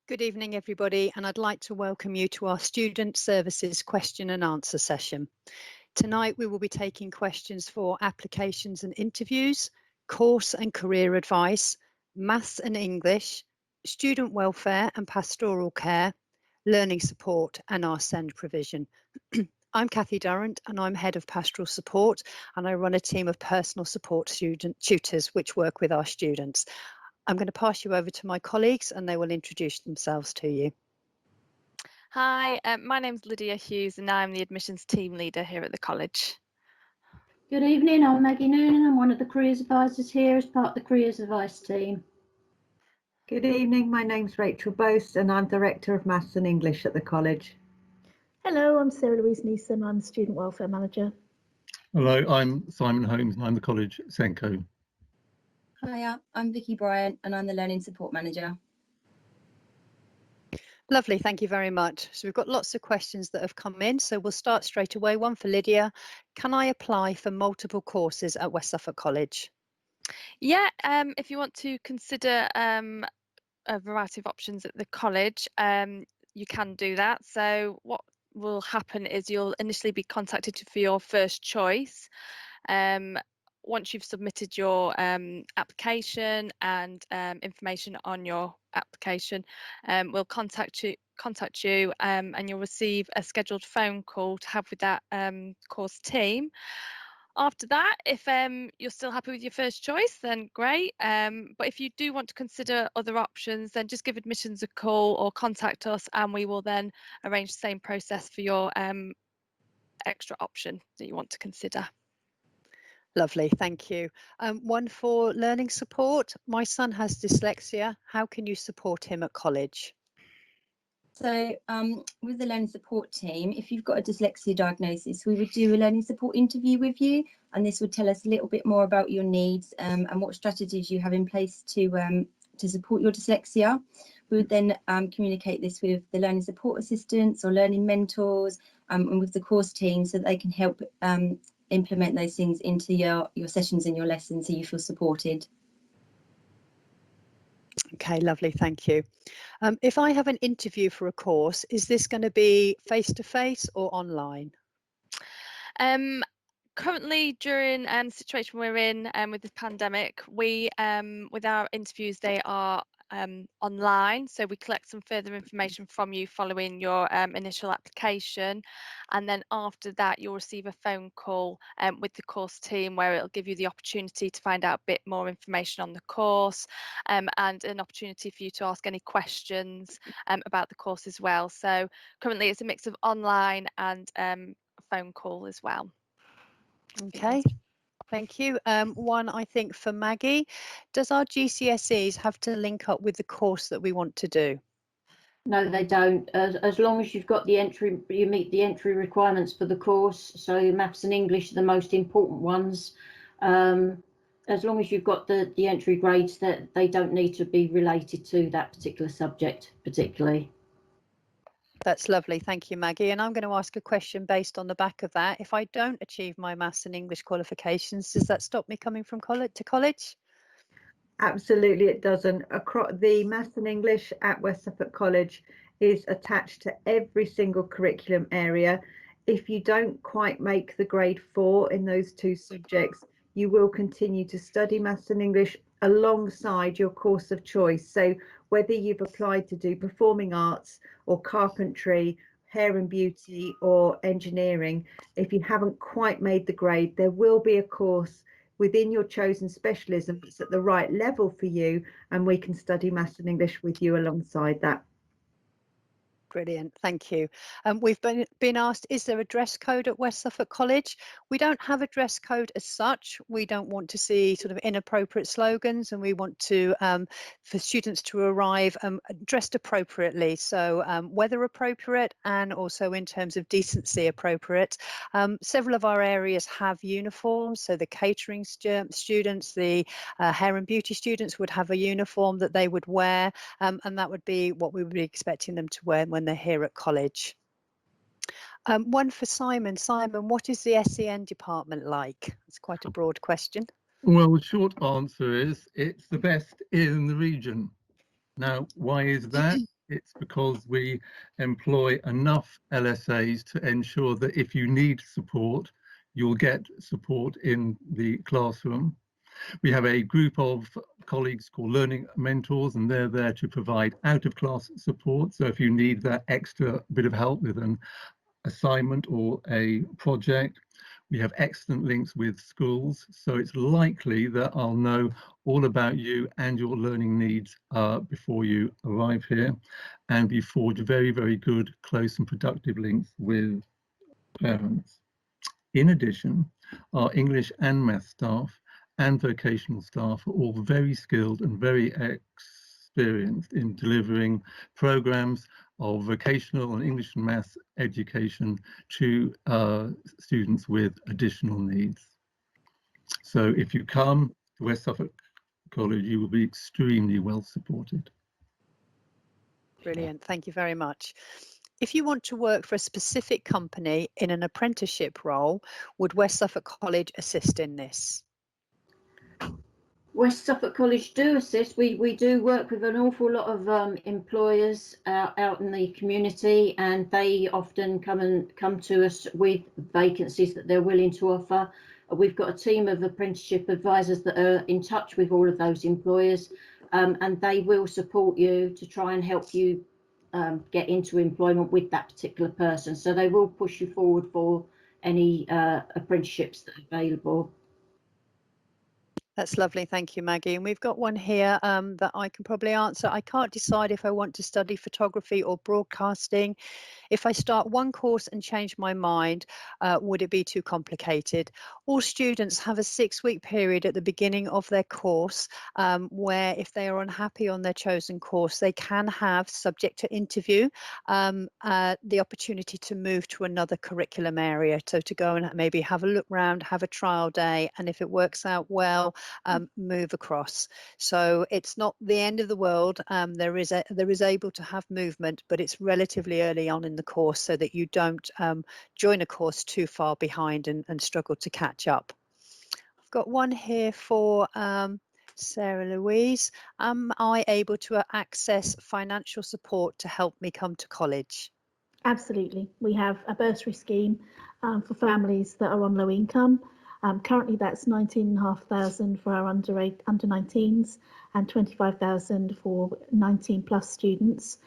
Good evening, everybody, and I'd like to welcome you to our Student Services question and answer session. Tonight, we will be taking questions for applications and interviews, course and career advice, maths and English, student welfare and pastoral care, learning support, and our SEND provision. I'm Kathy Durrant, and I'm Head of Pastoral Support, and I run a team of personal support tutors which work with our students. I'm going to pass you over to my colleagues and they will introduce themselves to you. Hi, my name's Lydia Hughes and I'm the admissions team leader here at the college. Good evening, I'm Maggie Noonan. I'm one of the careers advisors here as part of the careers advice team. Good evening, my name's Rachel Boast and I'm Director of Maths and English at the college. Hello, I'm Sarah Louise Neeson. I'm the Student Welfare Manager. Hello, I'm Simon Holmes and I'm the college Senko. Hiya, I'm Vicky Bryant and I'm the Learning Support Manager. Lovely, thank you very much. So we've got lots of questions that have come in, so we'll start straight away. One for Lydia. Can I apply for multiple courses at West Suffolk College? Yeah, if you want to consider a variety of options at the college, you can do that. So what will happen is you'll initially be contacted for your first choice. Once you've submitted your application and information on your application, we'll contact you and you'll receive a scheduled phone call to have with that course team. After that, if you're still happy with your first choice, then great. But if you do want to consider other options, then just give admissions a call or contact us and we will then arrange the same process for your extra option that you want to consider. Lovely, thank you. One for learning support. My son has dyslexia. How can you support him at college? So with the learning support team, if you've got a dyslexia diagnosis, we would do a learning support interview with you, and this would tell us a little bit more about your needs and what strategies you have in place to support your dyslexia. We would then communicate this with the learning support assistants or learning mentors and with the course team so that they can help implement those things into your sessions and your lessons so you feel supported. Okay, lovely, thank you. If I have an interview for a course, is this going to be face-to-face or online? Currently, during the situation we're in with this pandemic, we with our interviews, they are online, so we collect some further information from you following your initial application, and then after that you'll receive a phone call with the course team where it'll give you the opportunity to find out a bit more information on the course and an opportunity for you to ask any questions about the course as well. So currently it's a mix of online and a phone call as well. Okay, thank you. One, I think, for Maggie. Does our GCSEs have to link up with the course that we want to do? No, they don't. As long as you've got the entry, you meet the entry requirements for the course. So maths and English are the most important ones. As long as you've got the entry grades, that they don't need to be related to that particular subject particularly. That's lovely. Thank you, Maggie. And I'm going to ask a question based on the back of that. If I don't achieve my maths and English qualifications, does that stop me coming from college to college? Absolutely, it doesn't. The Maths and English at West Suffolk College is attached to every single curriculum area. If you don't quite make the grade 4 in those two subjects, you will continue to study Maths and English alongside your course of choice. So whether you've applied to do performing arts or carpentry, hair and beauty or engineering, if you haven't quite made the grade, there will be a course within your chosen specialism that's at the right level for you, and we can study Maths and English with you alongside that. Brilliant, thank you. We've been asked, is there a dress code at West Suffolk College? We don't have a dress code as such. We don't want to see sort of inappropriate slogans, and we want to for students to arrive dressed appropriately, so weather appropriate and also in terms of decency appropriate. Several of our areas have uniforms, so the catering students, the hair and beauty students would have a uniform that they would wear, and that would be what we would be expecting them to wear when they're here at college. One for Simon. Simon, what is the SEN department like? It's quite a broad question. Well, the short answer is it's the best in the region. Now, why is that? It's because we employ enough LSAs to ensure that if you need support, you'll get support in the classroom. We have a group of colleagues called learning mentors, and they're there to provide out-of-class support. So if you need that extra bit of help with an assignment or a project, we have excellent links with schools. So it's likely that I'll know all about you and your learning needs before you arrive here, and we forge very, very good, close and productive links with parents. In addition, our English and math staff and vocational staff are all very skilled and very experienced in delivering programs of vocational and English and maths education to students with additional needs. So if you come to West Suffolk College, you will be extremely well supported. Brilliant, thank you very much. If you want to work for a specific company in an apprenticeship role, would West Suffolk College assist in this? West Suffolk College do assist. We do work with an awful lot of employers out in the community, and they often come to us with vacancies that they're willing to offer. We've got a team of apprenticeship advisors that are in touch with all of those employers, and they will support you to try and help you get into employment with that particular person. So they will push you forward for any apprenticeships that are available. That's lovely, thank you, Maggie. And we've got one here that I can probably answer. I can't decide if I want to study photography or broadcasting. If I start one course and change my mind, would it be too complicated? All students have a 6-week period at the beginning of their course where if they are unhappy on their chosen course, they can have, subject to interview, the opportunity to move to another curriculum area. So to go and maybe have a look round, have a trial day, and if it works out well, move across. So it's not the end of the world. There is able to have movement, but it's relatively early on in the course so that you don't join a course too far behind and struggle to catch up. I've got one here for Sarah Louise. Am I able to access financial support to help me come to college? Absolutely. We have a bursary scheme for families that are on low income. Currently, that's 19,500 for our under 19s and 25,000 for 19 plus students.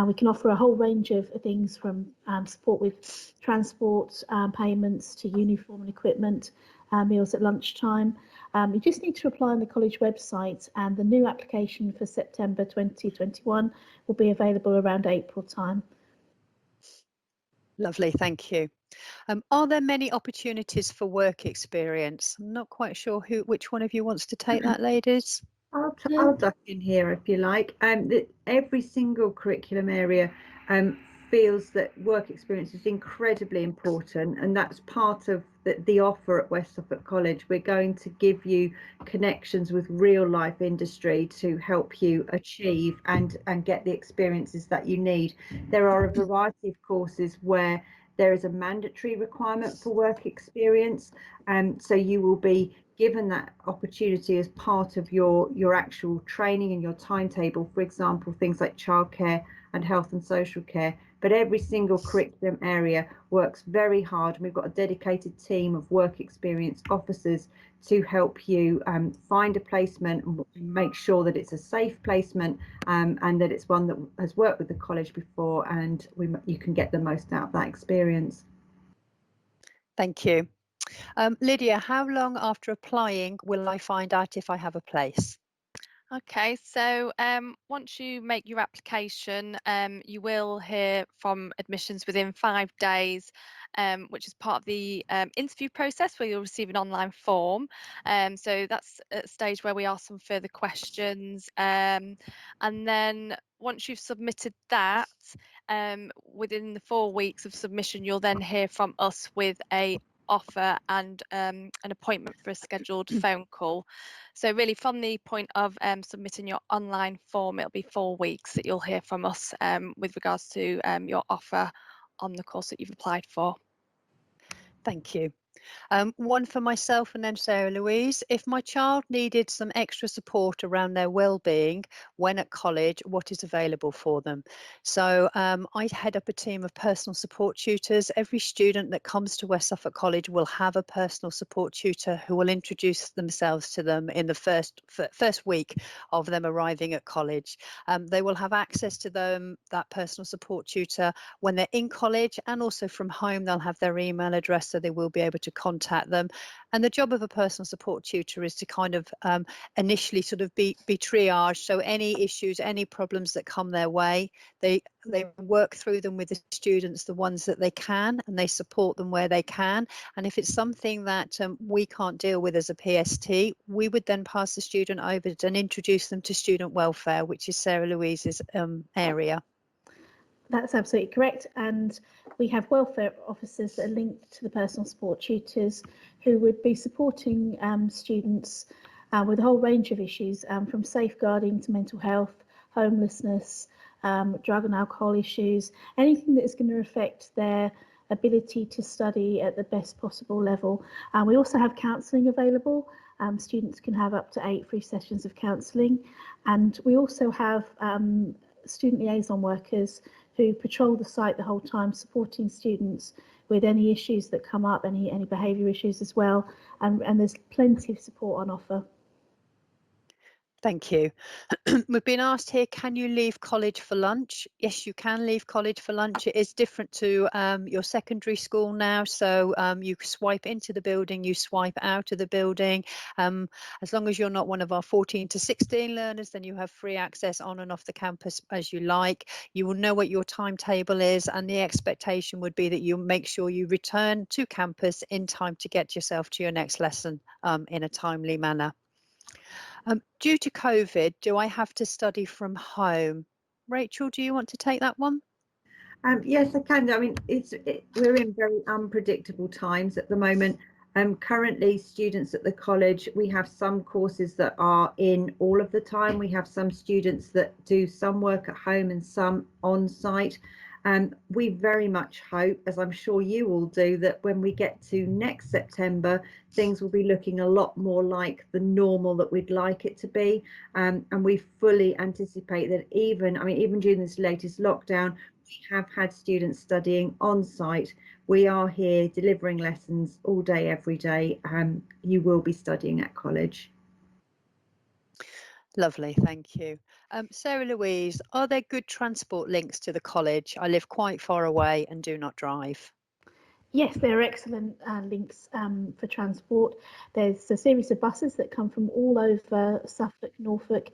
We can offer a whole range of things from support with transport payments to uniform and equipment, meals at lunchtime. You just need to apply on the college website, and the new application for September 2021 will be available around April time. Lovely, thank you. Are there many opportunities for work experience? I'm not quite sure which one of you wants to take that, ladies. I'll duck in here if you like. Every single curriculum area feels that work experience is incredibly important, and that's part of the offer at West Suffolk College. We're going to give you connections with real life industry to help you achieve and get the experiences that you need. There are a variety of courses where there is a mandatory requirement for work experience, and so you will be given that opportunity as part of your actual training and your timetable. For example, things like childcare and health and social care. But every single curriculum area works very hard, and we've got a dedicated team of work experience officers to help you find a placement and make sure that it's a safe placement and that it's one that has worked with the college before, and you can get the most out of that experience. Thank you. Lydia, how long after applying will I find out if I have a place? Okay, so once you make your application, you will hear from admissions within 5 days, which is part of the interview process where you'll receive an online form. So that's a stage where we ask some further questions. And then once you've submitted that, within the 4 weeks of submission, you'll then hear from us with a offer and an appointment for a scheduled phone call. So really from the point of submitting your online form, it'll be 4 weeks that you'll hear from us with regards to your offer on the course that you've applied for. Thank you. One for myself and then Sarah Louise. If my child needed some extra support around their well-being when at college, what is available for them? So I head up a team of personal support tutors. Every student that comes to West Suffolk College will have a personal support tutor who will introduce themselves to them in the first week of them arriving at college. They will have access to that personal support tutor when they're in college, and also from home they'll have their email address, so they will be able to contact them. And the job of a personal support tutor is to kind of initially sort of be triaged. So any issues, any problems that come their way, they work through them with the students, the ones that they can, and they support them where they can. And if it's something that we can't deal with as a PST, we would then pass the student over and introduce them to student welfare, which is Sarah Louise's area. That's absolutely correct. And we have welfare officers that are linked to the personal support tutors who would be supporting students with a whole range of issues, from safeguarding to mental health, homelessness, drug and alcohol issues, anything that is going to affect their ability to study at the best possible level. We also have counselling available. Students can have up to 8 free sessions of counselling. And we also have student liaison workers who patrol the site the whole time, supporting students with any issues that come up, any behaviour issues as well. And there's plenty of support on offer. Thank you. We've been asked here, can you leave college for lunch? Yes, you can leave college for lunch. It is different to your secondary school now. So you swipe into the building, you swipe out of the building. As long as you're not one of our 14 to 16 learners, then you have free access on and off the campus as you like. You will know what your timetable is, and the expectation would be that you make sure you return to campus in time to get yourself to your next lesson in a timely manner. Due to COVID, do I have to study from home? Rachel, do you want to take that one? Yes, I can. I mean, we're in very unpredictable times at the moment. Currently, students at the college, we have some courses that are in all of the time. We have some students that do some work at home and some on site. We very much hope, as I'm sure you all do, that when we get to next September, things will be looking a lot more like the normal that we'd like it to be. And we fully anticipate that even during this latest lockdown, we have had students studying on site. We are here delivering lessons all day, every day. You will be studying at college. Lovely, thank you. Sarah Louise, are there good transport links to the college? I live quite far away and do not drive. Yes, there are excellent links for transport. There's a series of buses that come from all over Suffolk, Norfolk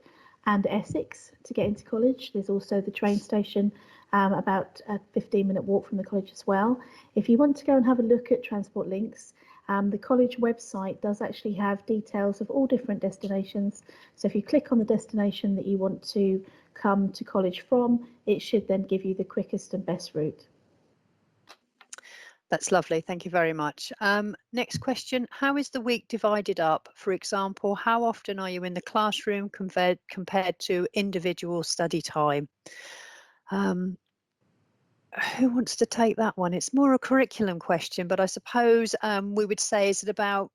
and Essex to get into college. There's also the train station about a 15-minute walk from the college as well. If you want to go and have a look at transport links, the college website does actually have details of all different destinations. So if you click on the destination that you want to come to college from, it should then give you the quickest and best route. That's lovely. Thank you very much. Next question. How is the week divided up? For example, how often are you in the classroom compared to individual study time? Who wants to take that one? It's more a curriculum question, but I suppose we would say is it about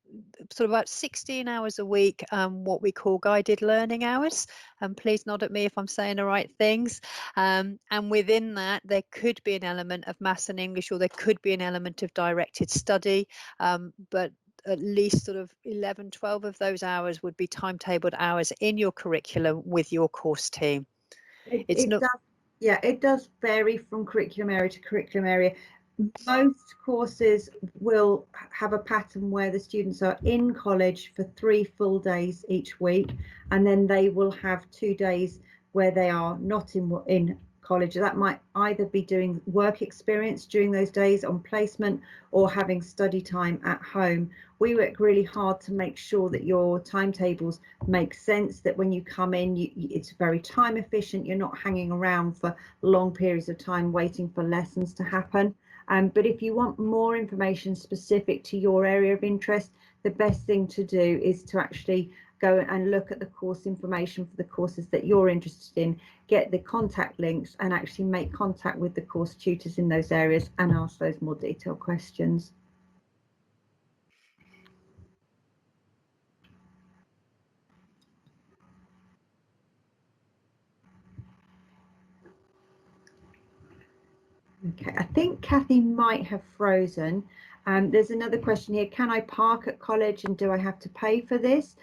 16 hours a week, what we call guided learning hours. And please nod at me if I'm saying the right things. And within that, there could be an element of maths and English, or there could be an element of directed study. But at least 11, 12 of those hours would be timetabled hours in your curriculum with your course team. It does vary from curriculum area to curriculum area. Most courses will have a pattern where the students are in college for 3 full days each week, and then they will have 2 days where they are not in college. That might either be doing work experience during those days on placement or having study time at home. We work really hard to make sure that your timetables make sense, that when you come in, it's very time efficient. You're not hanging around for long periods of time waiting for lessons to happen. But if you want more information specific to your area of interest, the best thing to do is to actually go and look at the course information for the courses that you're interested in, get the contact links, and actually make contact with the course tutors in those areas and ask those more detailed questions. Okay, I think Kathy might have frozen. There's another question here. Can I park at college and do I have to pay for this?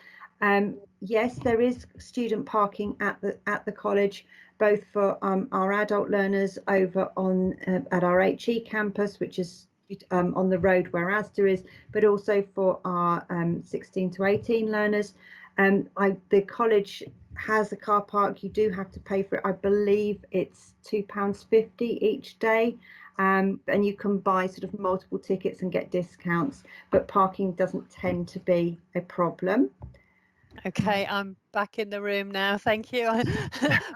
Yes, there is student parking at the college, both for our adult learners over on at our HE campus, which is on the road where Asda is, but also for our 16 to 18 learners. The college has a car park. You do have to pay for it. I believe it's £2.50 each day, and you can buy sort of multiple tickets and get discounts, but parking doesn't tend to be a problem. Okay, I'm back in the room now. Thank you.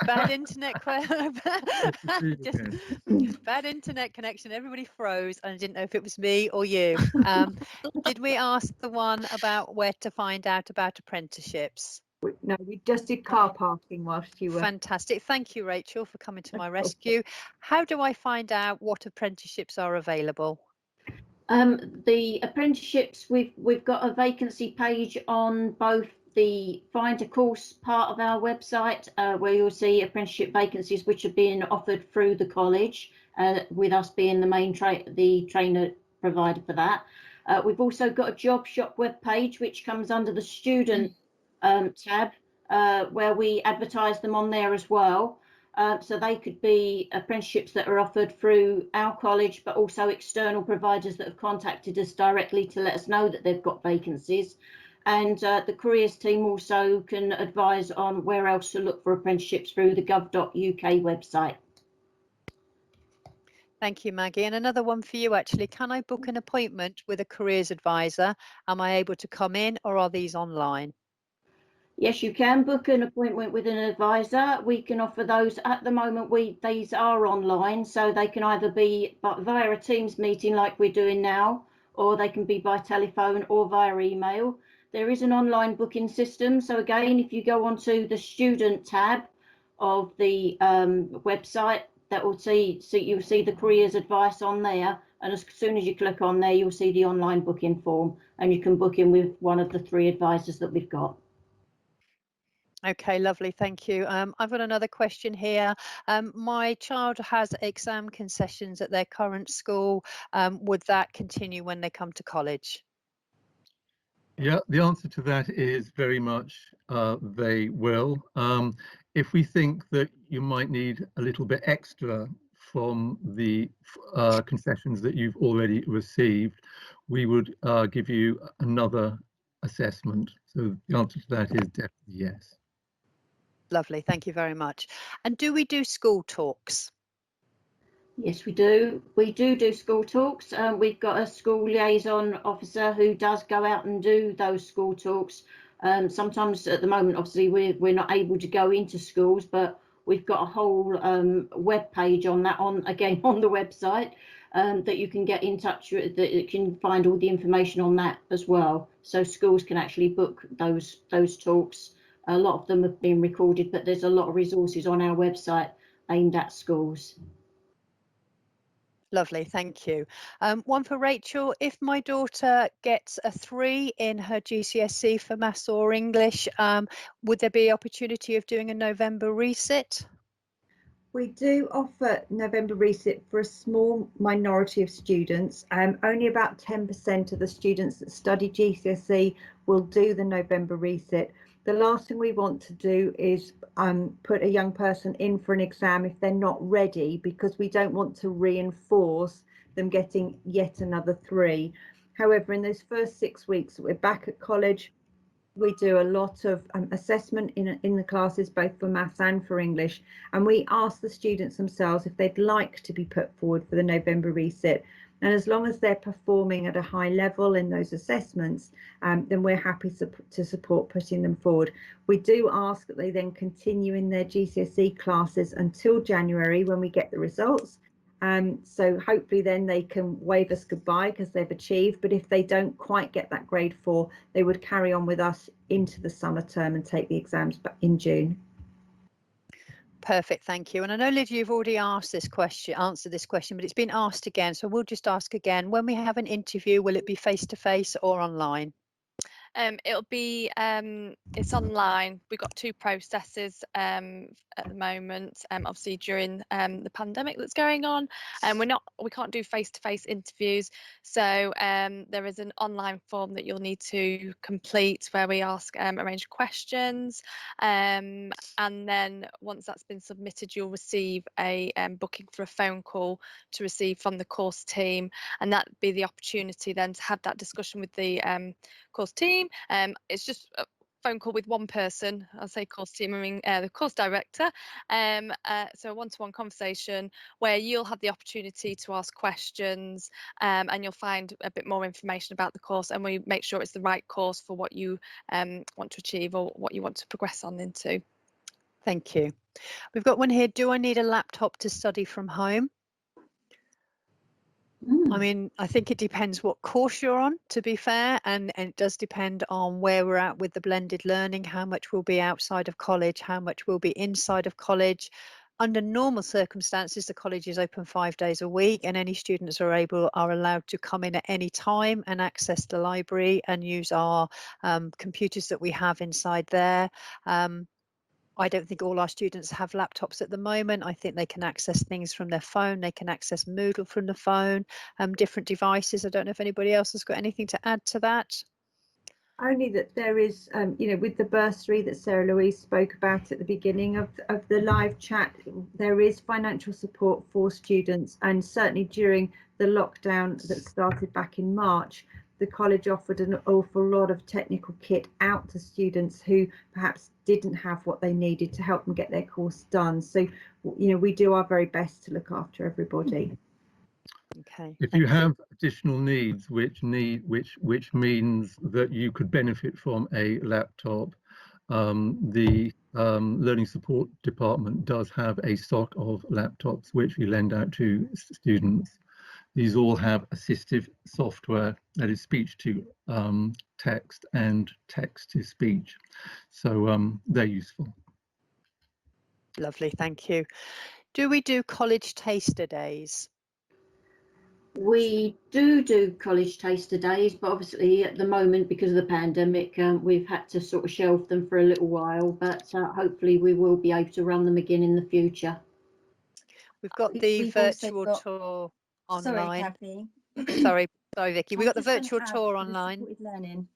Bad internet bad internet connection. Everybody froze, and I didn't know if it was me or you. Did we ask the one about where to find out about apprenticeships? No, we just did car parking whilst you were. Fantastic. Thank you, Rachel, for coming to my rescue. How do I find out what apprenticeships are available? The apprenticeships, we've got a vacancy page on both the find a course part of our website, where you'll see apprenticeship vacancies which are being offered through the college, with us being the main trainer provider for that. We've also got a job shop web page which comes under the student tab, where we advertise them on there as well. So they could be apprenticeships that are offered through our college, but also external providers that have contacted us directly to let us know that they've got vacancies. And the careers team also can advise on where else to look for apprenticeships through the gov.uk website. Thank you, Maggie. And another one for you, actually. Can I book an appointment with a careers advisor? Am I able to come in, or are these online? Yes, you can book an appointment with an advisor. We can offer those at the moment. These are online, so they can either be via a Teams meeting like we're doing now, or they can be by telephone or via email. There is an online booking system. So again, if you go onto the student tab of the website, that will you'll see the careers advice on there. And as soon as you click on there, you'll see the online booking form, and you can book in with one of the 3 advisors that we've got. Okay, lovely. Thank you. I've got another question here. My child has exam concessions at their current school. Would that continue when they come to college? Yeah, the answer to that is very much they will. If we think that you might need a little bit extra from the concessions that you've already received, we would give you another assessment. So the answer to that is definitely yes. Lovely. Thank you very much. And do we do school talks? Yes, we do. We do school talks. We've got a school liaison officer who does go out and do those school talks. Sometimes at the moment, obviously, we're not able to go into schools, but we've got a whole web page on that, on the website, that you can get in touch with, that you can find all the information on that as well. So schools can actually book those talks. A lot of them have been recorded, but there's a lot of resources on our website aimed at schools. Lovely, thank you. One for Rachel. If my daughter gets a 3 in her GCSE for maths or English, would there be opportunity of doing a November resit? We do offer November resit for a small minority of students. Only about 10% of the students that study GCSE will do the November resit. The last thing we want to do is put a young person in for an exam if they're not ready, because we don't want to reinforce them getting yet another 3. However, in those first 6 weeks that we're back at college, we do a lot of assessment in the classes, both for maths and for English, and we ask the students themselves if they'd like to be put forward for the November resit. And as long as they're performing at a high level in those assessments, then we're happy to support putting them forward. We do ask that they then continue in their GCSE classes until January, when we get the results. So hopefully then they can wave us goodbye because they've achieved. But if they don't quite get that grade 4, they would carry on with us into the summer term and take the exams back in June. Perfect, thank you. And I know, Liv, you've already answered this question, but it's been asked again. So we'll just ask again. When we have an interview, will it be face-to-face or online? It'll be it's online. We've got two processes at the moment. Obviously during the pandemic that's going on, and we can't do face-to-face interviews. So there is an online form that you'll need to complete where we ask arrange questions, and then once that's been submitted, you'll receive a booking for a phone call to receive from the course team, and that'd be the opportunity then to have that discussion with the course team. It's just a phone call with one person. I'll say course team, I mean the course director. So a one-to-one conversation where you'll have the opportunity to ask questions, and you'll find a bit more information about the course, and we make sure it's the right course for what you want to achieve or what you want to progress on into. Thank you. We've got one here. Do I need a laptop to study from home? I mean, I think it depends what course you're on, to be fair, and it does depend on where we're at with the blended learning, how much will be outside of college, how much will be inside of college. Under normal circumstances, the college is open 5 days a week, and any students are allowed to come in at any time and access the library and use our computers that we have inside there. I don't think all our students have laptops at the moment. I think they can access things from their phone. They can access Moodle from the phone, different devices. I don't know if anybody else has got anything to add to that. Only that there is, with the bursary that Sarah Louise spoke about at the beginning of the live chat, there is financial support for students, and certainly during the lockdown that started back in March, the college offered an awful lot of technical kit out to students who perhaps didn't have what they needed to help them get their course done. So, we do our very best to look after everybody. Okay. If you have additional needs, which means that you could benefit from a laptop, the Learning Support Department does have a stock of laptops which we lend out to students. These all have assistive software, that is speech to text and text to speech. So they're useful. Lovely, thank you. Do we do college taster days? We do college taster days, but obviously at the moment, because of the pandemic, we've had to sort of shelve them for a little while, but hopefully we will be able to run them again in the future. We've got We've virtual also got, tour sorry, online. Kathy. Sorry, Vicky. We've got the I'm just virtual gonna add tour for the online. supported learning.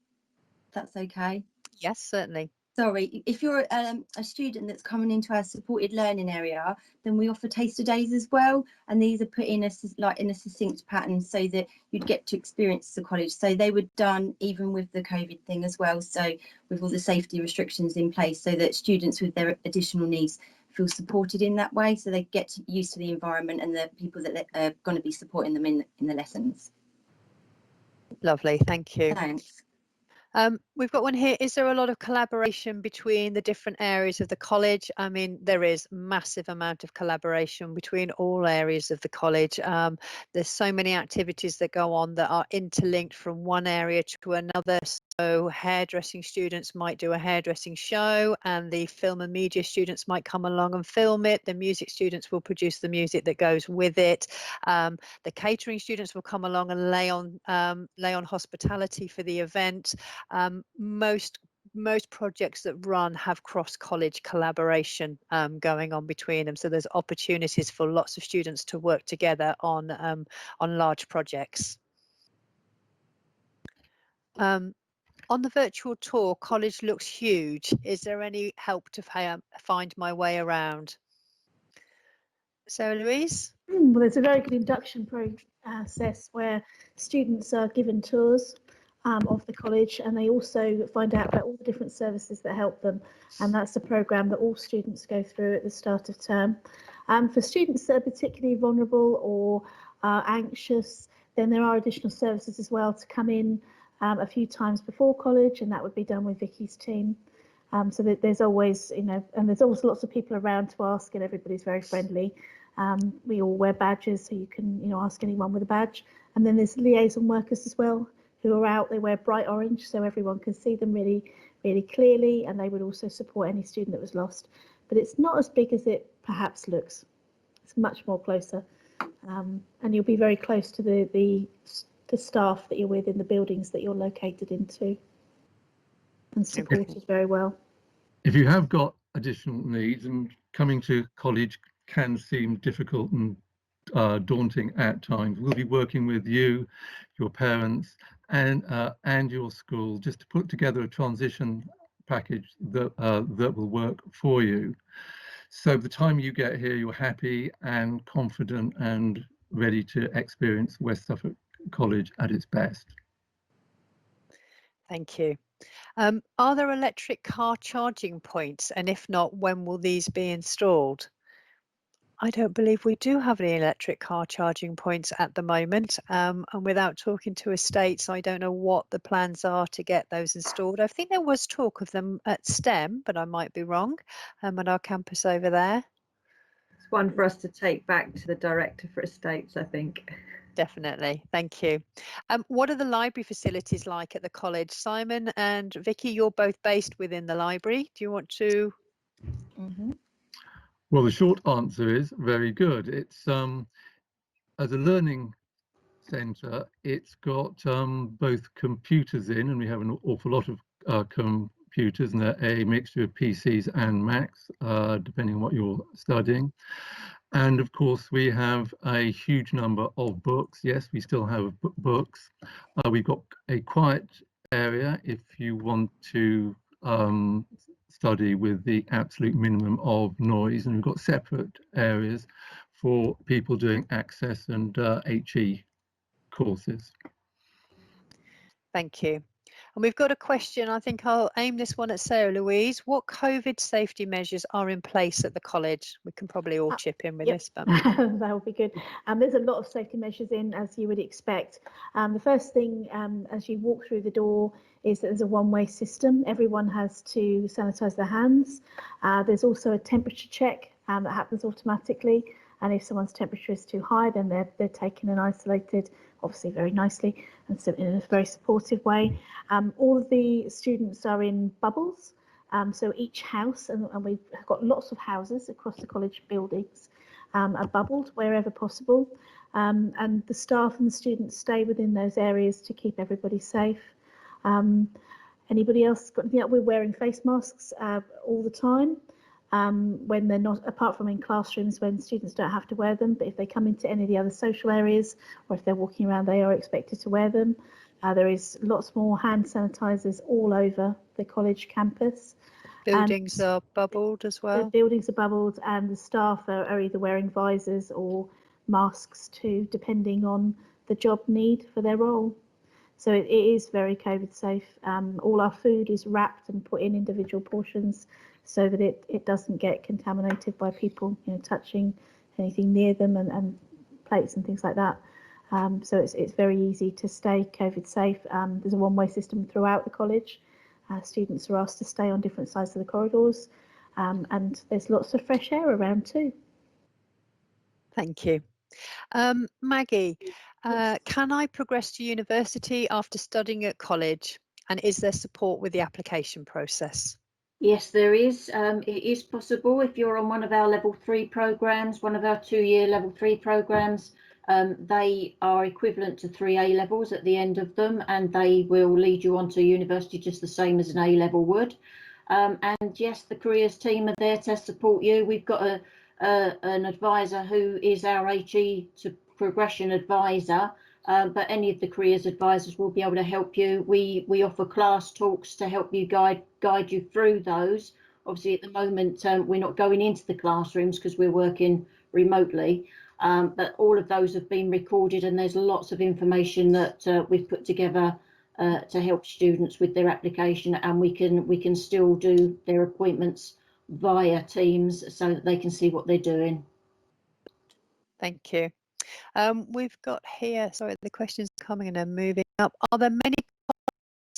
That's okay. Yes, certainly. Sorry, if you're a student that's coming into our supported learning area, then we offer taster days as well, and these are put in a succinct pattern so that you'd get to experience the college. So they were done even with the COVID thing as well, so with all the safety restrictions in place, so that students with their additional needs feel supported in that way, so they get used to the environment and the people that are going to be supporting them in the lessons. Lovely, thank you. Thanks. We've got one here. Is there a lot of collaboration between the different areas of the college? I mean, there is massive amount of collaboration between all areas of the college. There's so many activities that go on that are interlinked from one area to another. So hairdressing students might do a hairdressing show, and the film and media students might come along and film it. The music students will produce the music that goes with it. The catering students will come along and lay on hospitality for the event. Most projects that run have cross-college collaboration going on between them, so there's opportunities for lots of students to work together on large projects. On the virtual tour, college looks huge. Is there any help to find my way around? Sarah Louise? Well, there's a very good induction process where students are given tours of the college, and they also find out about all the different services that help them, and that's a programme that all students go through at the start of term. For students that are particularly vulnerable or anxious, then there are additional services as well to come in a few times before college, and that would be done with Vicky's team. So that there's always, and there's also lots of people around to ask, and everybody's very friendly. We all wear badges, so you can, ask anyone with a badge. And then there's liaison workers as well, who are out. They wear bright orange, so everyone can see them really, really clearly, and they would also support any student that was lost. But it's not as big as it perhaps looks. It's much more closer, and you'll be very close to the staff that you're with in the buildings that you're located into. and supported very well. If you have got additional needs, and coming to college can seem difficult and daunting at times, we'll be working with you, your parents, and your school just to put together a transition package that that will work for you. So the time you get here, you're happy and confident and ready to experience West Suffolk College at its best. Thank you. Are there electric car charging points? And if not, when will these be installed? I don't believe we do have any electric car charging points at the moment. And without talking to estates, I don't know what the plans are to get those installed. I think there was talk of them at STEM, but I might be wrong, at our campus over there. It's one for us to take back to the Director for Estates, I think. Definitely. Thank you. What are the library facilities like at the college? Simon and Vicky, you're both based within the library. Do you want to? Well, the short answer is very good. It's as a learning centre, it's got both computers in, and we have an awful lot of computers, and a mixture of PCs and Macs, depending on what you're studying. And of course, we have a huge number of books. Yes, we still have books. We've got a quiet area if you want to study with the absolute minimum of noise, and we've got separate areas for people doing access and HE courses. Thank you. And we've got a question. I think I'll aim this one at Sarah Louise. What COVID safety measures are in place at the college? We can probably all chip in with this, but that would be good. There's a lot of safety measures in, as you would expect. The first thing, as you walk through the door, is that there's a one-way system. Everyone has to sanitize their hands. There's also a temperature check that happens automatically, and if someone's temperature is too high, then they're taken and isolated, obviously very nicely and so in a very supportive way. All of the students are in bubbles, so each house, and we've got lots of houses across the college buildings, are bubbled wherever possible, and the staff and the students stay within those areas to keep everybody safe. Anybody else got anything? We're wearing face masks all the time. When they're not, apart from in classrooms when students don't have to wear them, but if they come into any of the other social areas or if they're walking around, they are expected to wear them. There is lots more hand sanitizers all over the college campus. buildings are bubbled as well. The buildings are bubbled, and the staff are either wearing visors or masks too, depending on the job need for their role. So it is very COVID safe. All our food is wrapped and put in individual portions so that it doesn't get contaminated by people, touching anything near them and plates and things like that. So it's very easy to stay COVID safe. There's a one-way system throughout the college. Students are asked to stay on different sides of the corridors, and there's lots of fresh air around too. Thank you. Maggie, can I progress to university after studying at college? And is there support with the application process? Yes, there is. It is possible if you're on one of our level 3 programs, one of our 2-year level 3 programs. They are equivalent to 3 A levels at the end of them, and they will lead you on to university just the same as an A level would. And yes, the careers team are there to support you. We've got an advisor who is our HE to progression advisor, but any of the careers advisors will be able to help you. We offer class talks to help you guide you through those. Obviously, at the moment, we're not going into the classrooms because we're working remotely, but all of those have been recorded, and there's lots of information that we've put together to help students with their application, and we can still do their appointments via Teams so that they can see what they're doing. Thank you. We've got here, sorry, the questions coming and are moving up. Are there many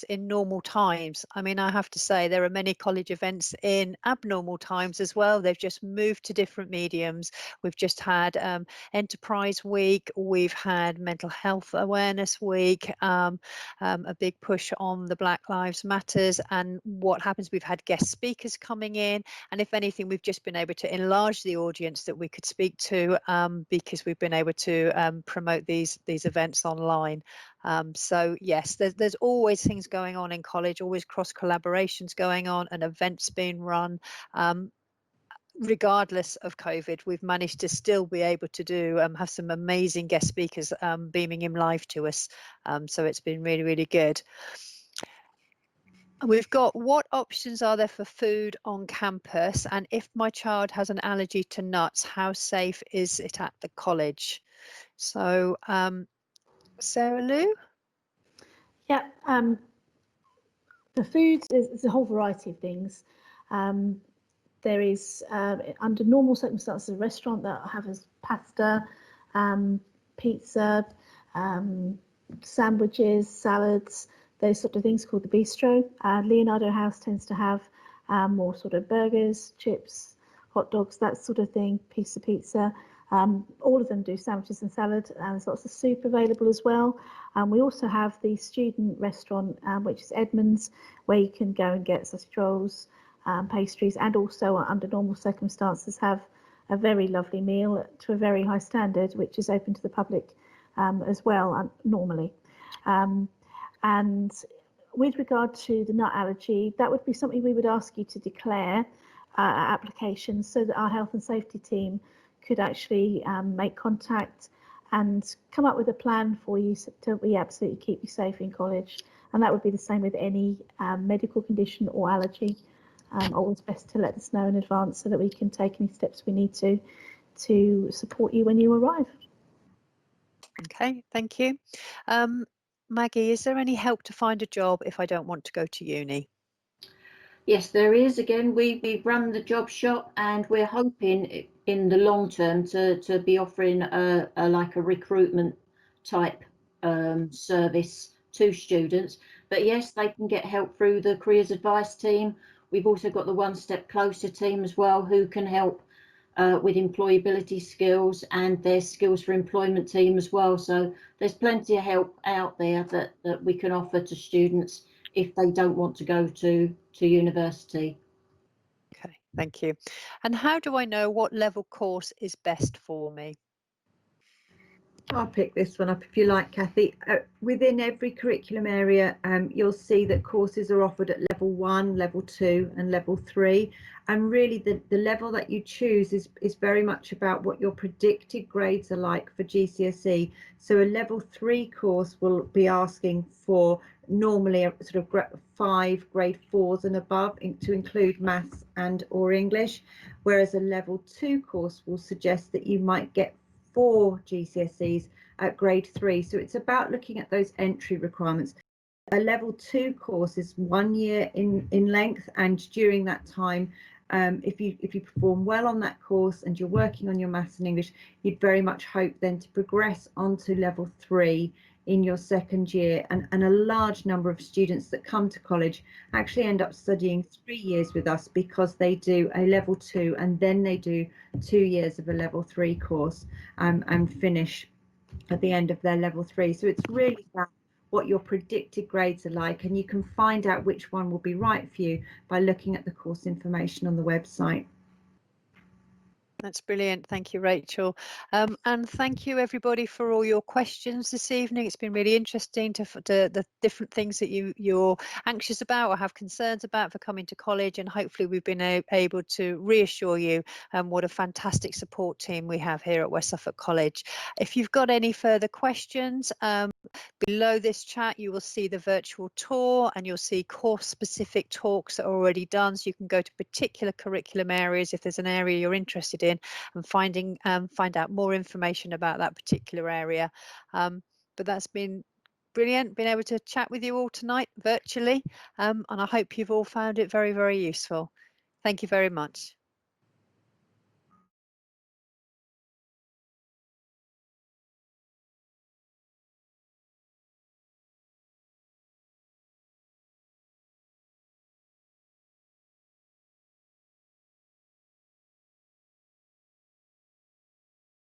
in normal times? I mean, I have to say there are many college events in abnormal times as well. They've just moved to different mediums. We've just had Enterprise Week, we've had Mental Health Awareness Week, a big push on the Black Lives Matters, and what happens, we've had guest speakers coming in, and if anything, we've just been able to enlarge the audience that we could speak to, because we've been able to promote these events online. So yes, there's always things going on in college, always cross collaborations going on and events being run. Regardless of COVID, we've managed to still be able to do have some amazing guest speakers beaming in live to us. So it's been really, really good. We've got, what options are there for food on campus? And if my child has an allergy to nuts, how safe is it at the college? So Sarah Lou? Yeah, the food is a whole variety of things. There is, under normal circumstances, a restaurant that has pasta, pizza, sandwiches, salads, those sort of things, called the bistro. Leonardo House tends to have more sort of burgers, chips, hot dogs, that sort of thing, pizza. All of them do sandwiches and salad, and there's lots of soup available as well. We also have the student restaurant, which is Edmonds, where you can go and get sausage rolls, pastries, and also under normal circumstances have a very lovely meal to a very high standard, which is open to the public as well normally. And with regard to the nut allergy, that would be something we would ask you to declare applications, so that our health and safety team could actually make contact and come up with a plan for you so we absolutely keep you safe in college. And that would be the same with any medical condition or allergy. Always best to let us know in advance so that we can take any steps we need to support you when you arrive. Okay, thank you. Maggie, is there any help to find a job if I don't want to go to uni? Yes, there is. Again, we run the job shop, and we're hoping in the long term to be offering a like a recruitment type service to students. But yes, they can get help through the careers advice team. We've also got the One Step Closer team as well, who can help with employability skills, and their skills for employment team as well. So there's plenty of help out there that we can offer to students if they don't want to go to university. Okay, thank you. And how do I know what level course is best for me? I'll pick this one up if you like, Kathy. Within every curriculum area, you'll see that courses are offered at level 1, level 2 and level 3. And really the level that you choose is very much about what your predicted grades are like for GCSE. So a level 3 course will be asking for normally a sort of 5 grade 4s and above to include maths and or English, whereas a level 2 course will suggest that you might get 4 GCSEs at grade 3. So it's about looking at those entry requirements. A level 2 course is 1 year in length, and during that time, if you perform well on that course and you're working on your maths and English, you'd very much hope then to progress onto level 3 in your second year. And a large number of students that come to college actually end up studying 3 years with us, because they do a level 2 and then they do 2 years of a level 3 course and finish at the end of their level 3. So it's really about what your predicted grades are like, and you can find out which one will be right for you by looking at the course information on the website. That's brilliant. Thank you, Rachel. And thank you, everybody, for all your questions this evening. It's been really interesting to the different things that you're anxious about or have concerns about for coming to college. And hopefully we've been able to reassure you what a fantastic support team we have here at West Suffolk College. If you've got any further questions, below this chat, you will see the virtual tour, and you'll see course-specific talks that are already done. So you can go to particular curriculum areas if there's an area you're interested in, and find out more information about that particular area. But that's been brilliant, being able to chat with you all tonight virtually, and I hope you've all found it very, very useful. Thank you very much.